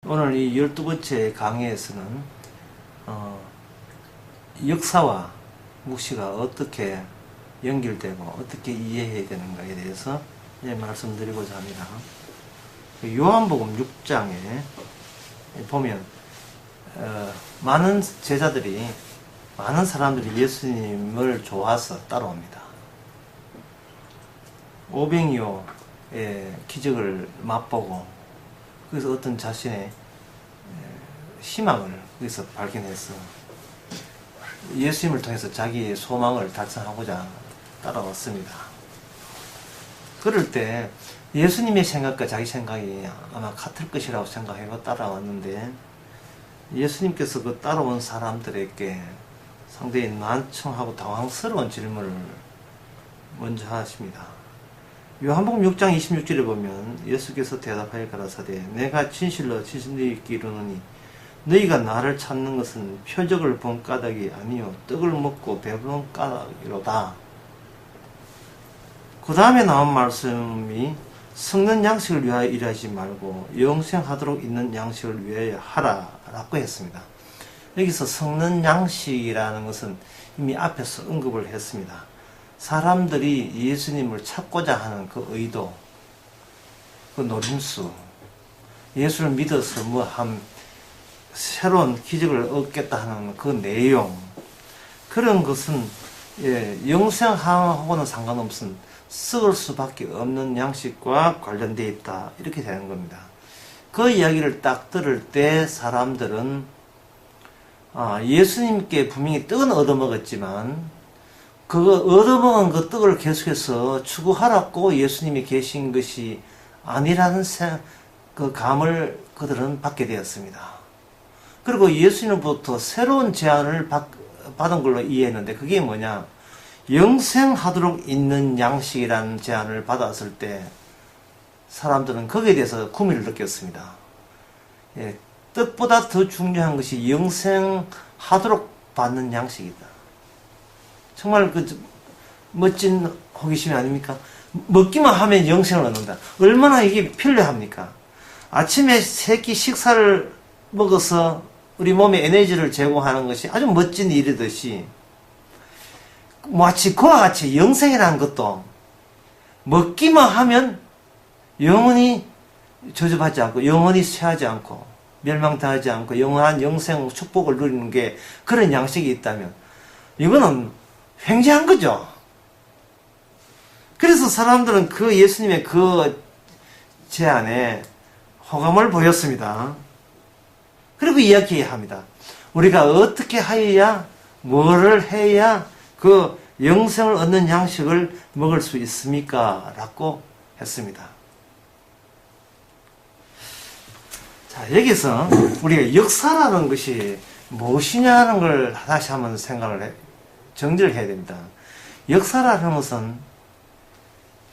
오늘 이 12번째 강의에서는 역사와 묵시가 어떻게 연결되고 어떻게 이해해야 되는가에 대해서 말씀드리고자 합니다. 요한복음 6장에 보면 많은 제자들이, 많은 사람들이 예수님을 좋아서 따라옵니다. 오병이어의 기적을 맛보고 그래서 어떤 자신의 희망을 거기서 발견해서 예수님을 통해서 자기의 소망을 달성하고자 따라왔습니다. 그럴 때 예수님의 생각과 자기 생각이 아마 같을 것이라고 생각하고 따라왔는데, 예수님께서 그 따라온 사람들에게 상당히 난처하고 당황스러운 질문을 먼저 하십니다. 요한복음 6장 26절에 보면 예수께서 대답하여 가라사대 내가 진실로 너희에게 이르노니 너희가 나를 찾는 것은 표적을 본 까닭이 아니요 떡을 먹고 배부른 까닭이로다. 그 다음에 나온 말씀이 썩는 양식을 위하여 일하지 말고 영생하도록 있는 양식을 위하여 하라 라고 했습니다. 여기서 썩는 양식이라는 것은 이미 앞에서 언급을 했습니다. 사람들이 예수님을 찾고자 하는 그 의도, 그 노림수, 예수를 믿어서 새로운 기적을 얻겠다 하는 그 내용, 그런 것은 영생하고는 상관없은 썩을 수밖에 없는 양식과 관련되어 있다, 이렇게 되는 겁니다. 그 이야기를 딱 들을 때 사람들은 예수님께 분명히 떡은 얻어먹었지만 그거 얻어먹은 그 떡을 계속해서 추구하라고 예수님이 계신 것이 아니라는 그 감을 그들은 받게 되었습니다. 그리고 예수님으로부터 새로운 제안을 받은 걸로 이해했는데, 그게 뭐냐? 영생하도록 있는 양식이라는 제안을 받았을 때 사람들은 거기에 대해서 구미를 느꼈습니다. 떡보다 더 중요한 것이 영생하도록 받는 양식이다. 정말 멋진 호기심이 아닙니까? 먹기만 하면 영생을 얻는다. 얼마나 이게 필요합니까? 아침에 세 끼 식사를 먹어서 우리 몸에 에너지를 제공하는 것이 아주 멋진 일이듯이, 마치 그와 같이 영생이라는 것도 먹기만 하면 영원히 저주받지 않고, 영원히 쇠하지 않고, 멸망당하지 않고, 영원한 영생 축복을 누리는 게 그런 양식이 있다면, 이거는 횡재한 거죠. 그래서 사람들은 그 예수님의 그 제안에 호감을 보였습니다. 그리고 이야기합니다. 우리가 어떻게 하여야, 뭐를 해야 그 영생을 얻는 양식을 먹을 수 있습니까? 라고 했습니다. 자, 여기서 우리가 역사라는 것이 무엇이냐는 걸 다시 한번 정리를 해야 됩니다. 역사라는 것은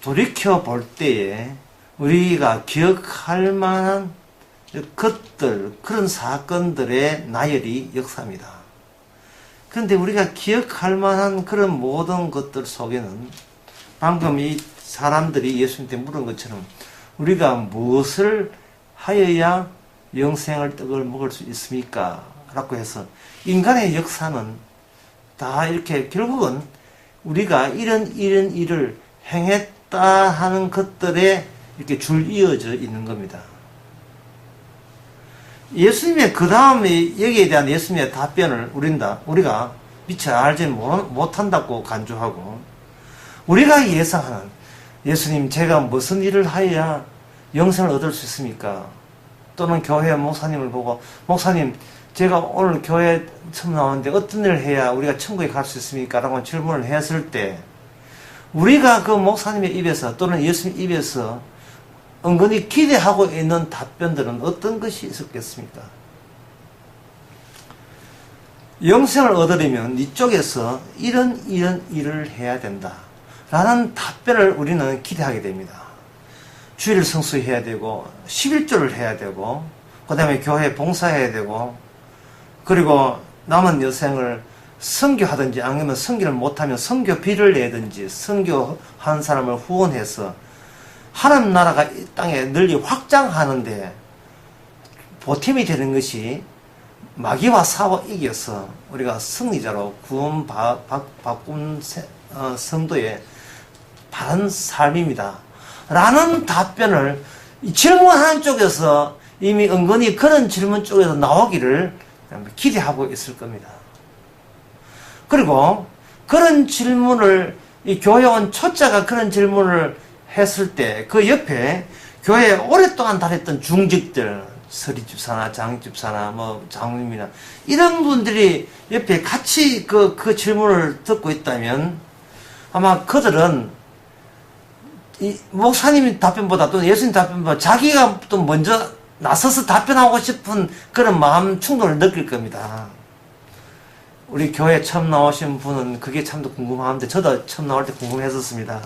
돌이켜 볼 때에 우리가 기억할 만한 것들, 그런 사건들의 나열이 역사입니다. 그런데 우리가 기억할 만한 그런 모든 것들 속에는 방금 이 사람들이 예수님한테 물은 것처럼 우리가 무엇을 하여야 영생을 떡을 먹을 수 있습니까? 라고 해서 인간의 역사는 다 이렇게 결국은 우리가 이런 일을 행했다 하는 것들에 이렇게 줄 이어져 있는 겁니다. 예수님의 그 다음에 여기에 대한 예수님의 답변을 우리가 미처 알지 못한다고 간주하고, 우리가 예상하는 예수님, 제가 무슨 일을 하여야 영생을 얻을 수 있습니까? 또는 교회 목사님을 보고, 목사님, 제가 오늘 교회 처음 나왔는데 어떤 일을 해야 우리가 천국에 갈 수 있습니까? 라고 질문을 했을 때, 우리가 그 목사님의 입에서 또는 예수님 입에서 은근히 기대하고 있는 답변들은 어떤 것이 있었겠습니까? 영생을 얻으려면 이쪽에서 이런 일을 해야 된다 라는 답변을 우리는 기대하게 됩니다. 주일을 성수해야 되고, 11조를 해야 되고, 그 다음에 교회에 봉사해야 되고, 그리고 남은 여생을 선교하든지, 아니면 선교를 못하면 선교비를 내든지, 선교한 사람을 후원해서 하나님 나라가 이 땅에 널리 확장하는데 보탬이 되는 것이 마귀와 사와 이겨서 우리가 승리자로 구원 바꾼 성도의 바른 삶입니다. 라는 답변을 질문하는 쪽에서 이미 은근히 그런 질문 쪽에서 나오기를 기대하고 있을 겁니다. 그리고 그런 질문을 이 교회원 초짜가 그런 질문을 했을 때 그 옆에 교회에 오랫동안 다녔던 중직들, 서리집사나 장집사나 뭐 장로님이나 이런 분들이 옆에 같이 그 질문을 듣고 있다면 아마 그들은 이 목사님 답변보다 또는 예수님 답변보다 자기가 또 먼저 나서서 답변하고 싶은 그런 마음 충동을 느낄 겁니다. 우리 교회 처음 나오신 분은 그게 참 궁금한데 저도 처음 나올 때 궁금했었습니다.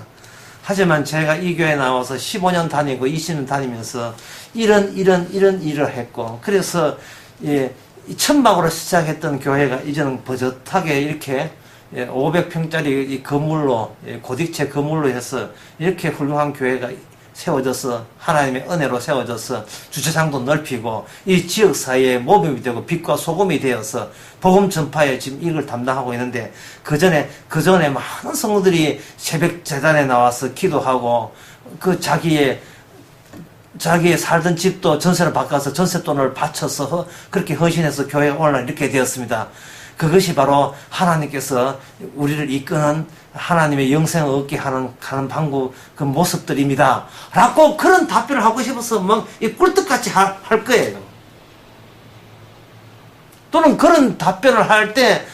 하지만 제가 이 교회에 나와서 15년 다니고 20년 다니면서 이런 일을 했고 그래서 예, 천막으로 시작했던 교회가 이제는 버젓하게 이렇게 500평짜리 이 건물로 고딕체 건물로 해서 이렇게 훌륭한 교회가 세워져서 하나님의 은혜로 세워져서 주차장도 넓히고 이 지역 사회에 모범이 되고 빛과 소금이 되어서 복음 전파에 지금 이걸 담당하고 있는데 그 전에 많은 성도들이 새벽 재단에 나와서 기도하고 그 자기의 살던 집도 전세로 바꿔서 전세돈을 바쳐서 그렇게 헌신해서 교회에 오늘 이렇게 되었습니다. 그것이 바로 하나님께서 우리를 이끄는 하나님의 영생을 얻게 하는 방법, 그 모습들입니다. 라고 그런 답변을 하고 싶어서 막 꿀떡같이 할 거예요. 또는 그런 답변을 할 때,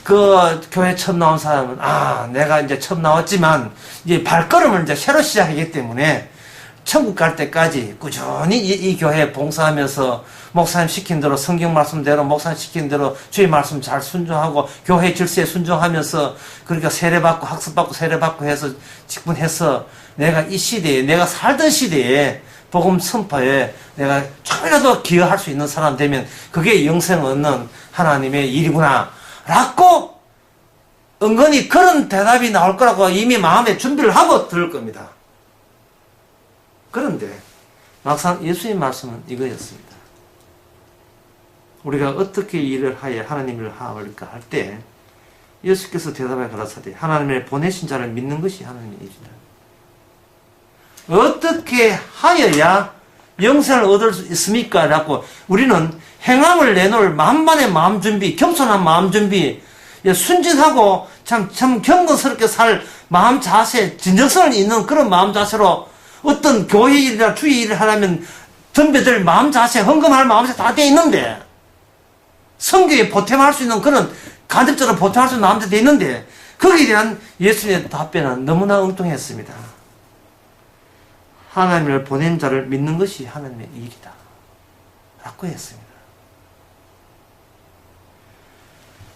그 교회 처음 나온 사람은, 내가 이제 처음 나왔지만, 이제 발걸음을 이제 새로 시작하기 때문에, 천국 갈 때까지 꾸준히 이 교회에 봉사하면서 목사님 시킨 대로 성경 말씀대로 목사님 시킨 대로 주의 말씀 잘 순종하고 교회 질서에 순종하면서 그러니까 세례받고 학습받고 세례받고 해서 직분해서 내가 이 시대에 내가 살던 시대에 복음 선포에 내가 조금이라도 기여할 수 있는 사람 되면 그게 영생 얻는 하나님의 일이구나 라고 은근히 그런 대답이 나올 거라고 이미 마음에 준비를 하고 들을 겁니다. 그런데 막상 예수님 말씀은 이거였습니다. 우리가 어떻게 일을 하여 하나님을 하올까 할 때 예수께서 대답하여 가라사대 하나님의 보내신 자를 믿는 것이 하나님의 일이다. 어떻게 하여야 영생을 얻을 수 있습니까? 라고 우리는 행함을 내놓을 만반의 마음 준비, 겸손한 마음 준비, 순진하고 참 경건스럽게 살 마음 자세, 진정성을 있는 그런 마음 자세로 어떤 교회 일이나 주의 일을 하려면 덤벼들 마음 자세, 헌금할 마음 자세 다 돼 있는데 성교에 보탬할 수 있는 그런 간접적으로 보탬할 수 있는 마음 자세 돼 있는데 거기에 대한 예수님의 답변은 너무나 엉뚱했습니다. 하나님을 보낸 자를 믿는 것이 하나님의 일이다 라고 했습니다.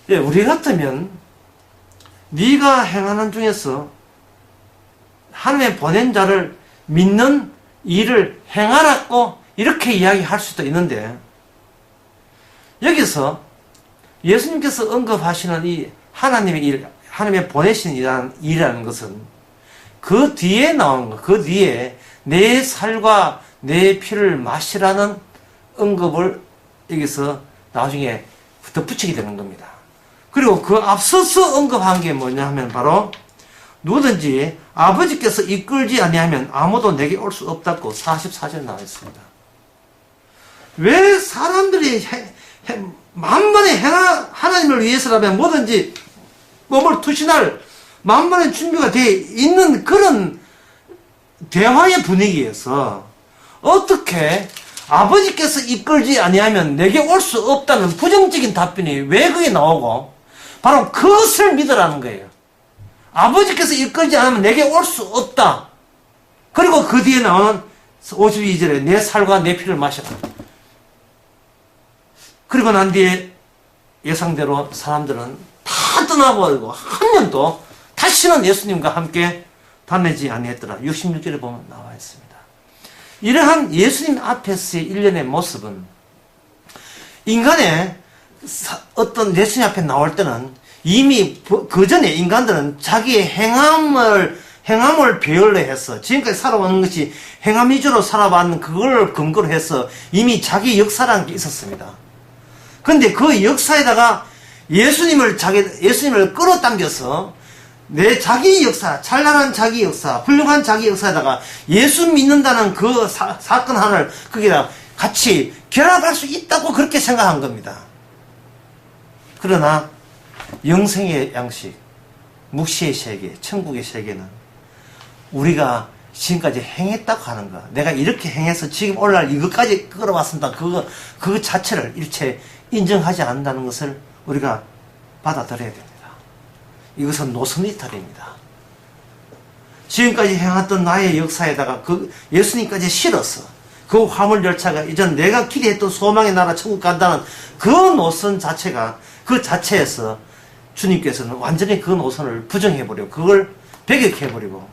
우리 같으면 네가 행하는 중에서 하나님의 보낸 자를 믿는 일을 행하라고 이렇게 이야기할 수도 있는데 여기서 예수님께서 언급하시는 이 하나님의 일, 하나님의 보내신 일이라는 것은 그 뒤에 나오는 것, 그 뒤에 내 살과 내 피를 마시라는 언급을 여기서 나중에 덧붙이게 되는 겁니다. 그리고 그 앞서서 언급한 게 뭐냐 하면 바로 누구든지 아버지께서 이끌지 아니하면 아무도 내게 올 수 없다고 44절 나와 있습니다. 왜 사람들이 만반의 하나님을 위해서라면 뭐든지 몸을 투신할 만반의 준비가 되어 있는 그런 대화의 분위기에서 어떻게 아버지께서 이끌지 아니하면 내게 올 수 없다는 부정적인 답변이 왜 그게 나오고 바로 그것을 믿으라는 거예요. 아버지께서 이끌지 않으면 내게 올 수 없다. 그리고 그 뒤에 나오는 52절에 내 살과 내 피를 마셔라. 그리고 난 뒤에 예상대로 사람들은 다 떠나버리고 한 명도 다시는 예수님과 함께 다니지 아니했더라. 66절에 보면 나와 있습니다. 이러한 예수님 앞에서의 일련의 모습은 인간의 어떤 예수님 앞에 나올 때는 이미 그 전에 인간들은 자기의 행함을 행함을 배열로 해서 지금까지 살아오는 것이 행함 위주로 살아왔는 그걸 근거로 해서 이미 자기 역사라는 게 있었습니다. 근데 그 역사에다가 예수님을 끌어당겨서 내 자기 역사, 찬란한 자기 역사, 훌륭한 자기 역사에다가 예수 믿는다는 그 사건 하나를 거기다 같이 결합할 수 있다고 그렇게 생각한 겁니다. 그러나 영생의 양식, 묵시의 세계, 천국의 세계는 우리가 지금까지 행했다고 하는 거, 내가 이렇게 행해서 지금 오늘날 이것까지 끌어왔습니다. 그 자체를 일체 인정하지 않는다는 것을 우리가 받아들여야 됩니다. 이것은 노선이탈입니다. 지금까지 행했던 나의 역사에다가 예수님까지 실어서 그 화물열차가 이전 내가 기대했던 소망의 나라 천국 간다는 그 노선 자체가 그 자체에서 주님께서는 완전히 그 노선을 부정해버리고 그걸 배격해버리고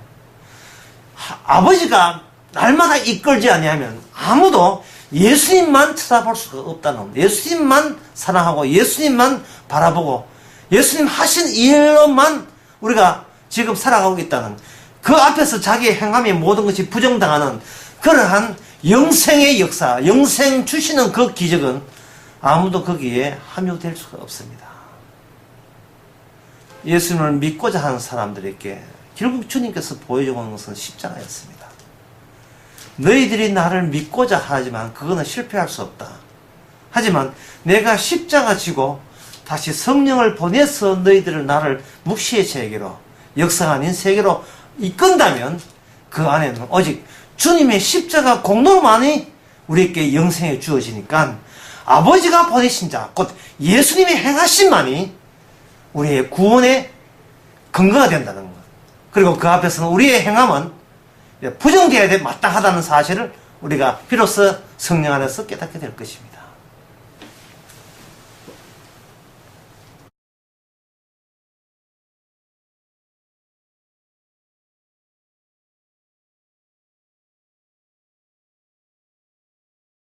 아버지가 날마다 이끌지 아니하면 아무도 예수님만 쳐다볼 수가 없다는, 예수님만 사랑하고 예수님만 바라보고 예수님 하신 일로만 우리가 지금 살아가고 있다는, 그 앞에서 자기의 행함의 모든 것이 부정당하는 그러한 영생의 역사, 영생 주시는 그 기적은 아무도 거기에 함유될 수가 없습니다. 예수님을 믿고자 하는 사람들에게 결국 주님께서 보여주는 것은 십자가였습니다. 너희들이 나를 믿고자 하지만 그거는 실패할 수 없다. 하지만 내가 십자가 지고 다시 성령을 보내서 너희들을 나를 묵시의 세계로, 역사가 아닌 세계로 이끈다면 그 안에는 오직 주님의 십자가 공로만이 우리에게 영생에 주어지니까 아버지가 보내신 자, 곧 예수님의 행하심만이 우리의 구원의 근거가 된다는 것. 그리고 그 앞에서는 우리의 행함은 부정되어야 돼 마땅하다는 사실을 우리가 비로소 성령 안에서 깨닫게 될 것입니다.